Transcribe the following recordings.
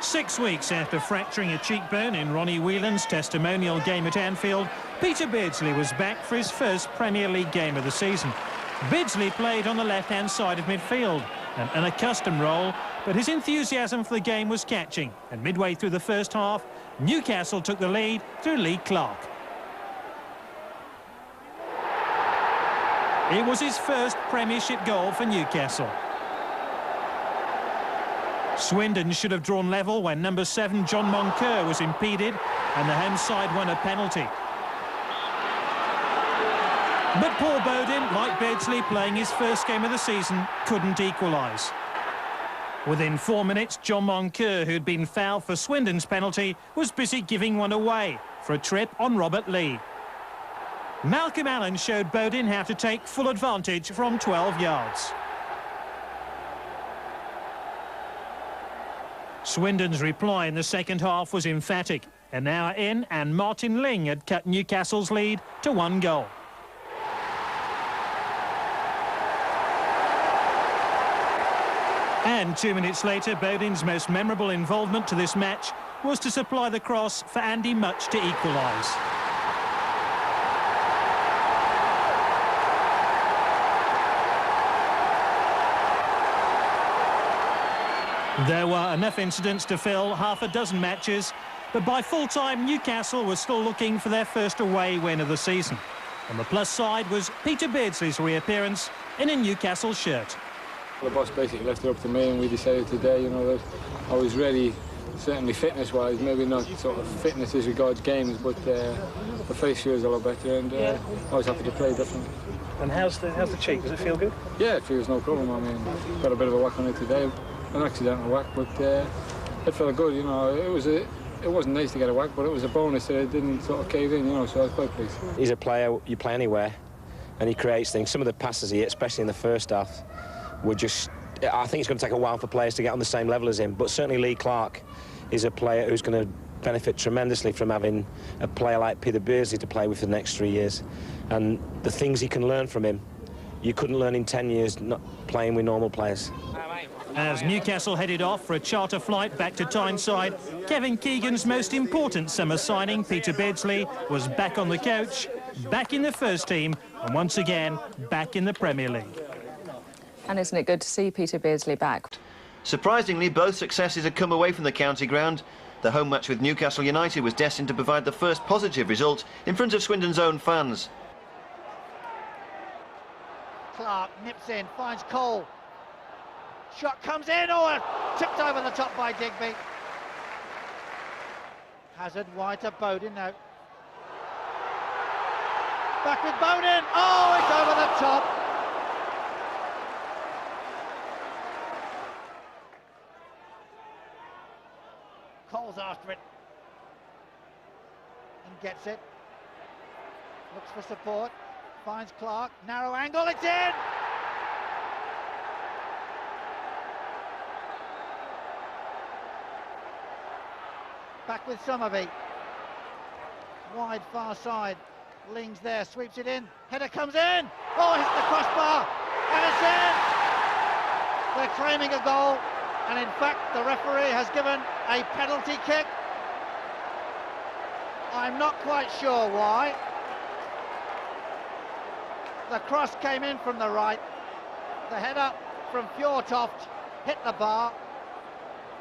6 weeks after fracturing a cheekbone in Ronnie Whelan's testimonial game at Anfield, Peter Beardsley was back for his first Premier League game of the season. Beardsley played on the left-hand side of midfield, an unaccustomed role, but his enthusiasm for the game was catching, and midway through the first half, Newcastle took the lead through Lee Clark. It was his first Premiership goal for Newcastle. Swindon should have drawn level when number 7 John Moncur was impeded and the home side won a penalty. But Paul Bowden, like Beardsley playing his first game of the season, couldn't equalise. Within 4 minutes, John Moncur, who'd been fouled for Swindon's penalty, was busy giving one away for a trip on Robert Lee. Malcolm Allen showed Bowden how to take full advantage from 12 yards. Swindon's reply in the second half was emphatic. An hour in and Martin Ling had cut Newcastle's lead to 1 goal. And 2 minutes later, Bowden's most memorable involvement to this match was to supply the cross for Andy Much to equalise. There were enough incidents to fill half a dozen matches, but by full-time Newcastle was still looking for their first away win of the season. On the plus side was Peter Beardsley's reappearance in a Newcastle shirt. The boss basically left it up to me, and we decided today, you know, that I was ready, certainly fitness-wise, maybe not sort of fitness as regards games, but the face feels a lot better, and I was happy to play differently. And how's the cheek? Does it feel good? Yeah, it feels no problem. I mean, got a bit of a whack on it today, an accidental whack, but it felt good. You know, it wasn't nice to get a whack, but it was a bonus that it didn't sort of cave in. You know, so I was quite pleased. He's a player you play anywhere, and he creates things. Some of the passes he hit, especially in the first half, were just. I think it's going to take a while for players to get on the same level as him. But certainly Lee Clark is a player who's going to benefit tremendously from having a player like Peter Beardsley to play with for the next 3 years. And the things he can learn from him, you couldn't learn in 10 years not playing with normal players. As Newcastle headed off for a charter flight back to Tyneside, Kevin Keegan's most important summer signing, Peter Beardsley, was back on the coach, back in the first team, and once again, back in the Premier League. And isn't it good to see Peter Beardsley back? Surprisingly, both successes had come away from the county ground. The home match with Newcastle United was destined to provide the first positive result in front of Swindon's own fans. Clark nips in, finds Cole. Shot comes in, tipped over the top by Digby. Hazard wide to Bowden now. Back with Bowden, it's over the top. Cole's after it and gets it. Looks for support, finds Clark, narrow angle, it's in! Back with Somerby. Wide far side. Ling's there, sweeps it in. Header comes in. Hits the crossbar. And it's in. They're claiming a goal. And in fact, the referee has given a penalty kick. I'm not quite sure why. The cross came in from the right. The header from Fjortoft hit the bar.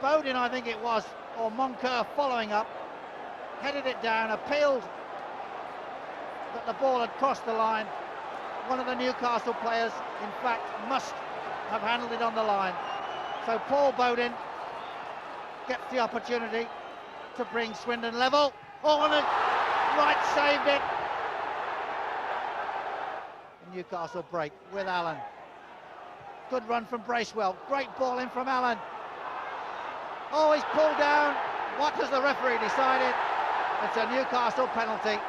Bowden, I think it was, or Moncur following up, headed it down, appealed that the ball had crossed the line. One of the Newcastle players, in fact, must have handled it on the line. So Paul Bowden gets the opportunity to bring Swindon level. And it right saved it. Newcastle break with Allen. Good run from Bracewell. Great ball in from Allen. He's pulled down. What has the referee decided? It's a Newcastle penalty.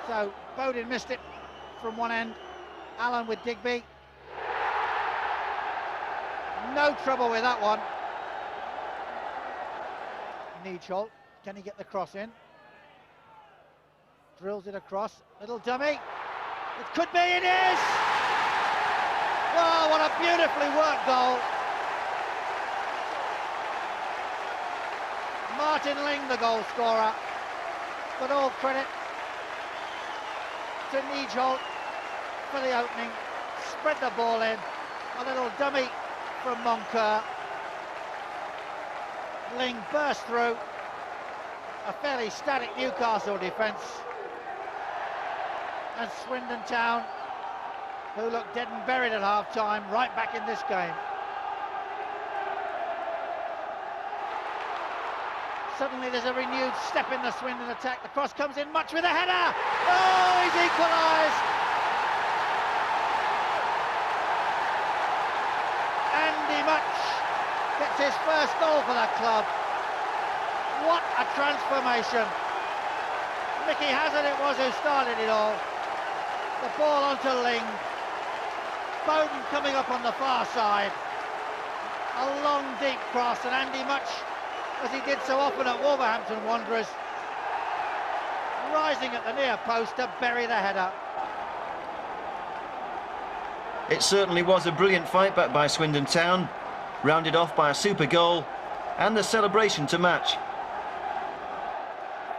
So Bowden missed it from one end. Allen with Digby. No trouble with that one. Needshall, can he get the cross in? Drills it across, little dummy. It could be, it is! Wow, what a beautifully worked goal. Martin Ling, the goal scorer, but all credit to Nijholt for the opening. Spread the ball in, a little dummy from Moncur. Ling burst through a fairly static Newcastle defence, and Swindon Town, who looked dead and buried at half-time, right back in this game. Suddenly there's a renewed step in the Swindon attack. The cross comes in, Much with a header. Oh, he's equalised. Andy Much gets his first goal for the club. What a transformation. Mickey Hazard it was who started it all. The ball onto Ling. Bowden coming up on the far side. A long, deep cross, and Andy Much, as he did so often at Wolverhampton Wanderers, rising at the near post to bury the header. It certainly was a brilliant fight back by Swindon Town, rounded off by a super goal and the celebration to match.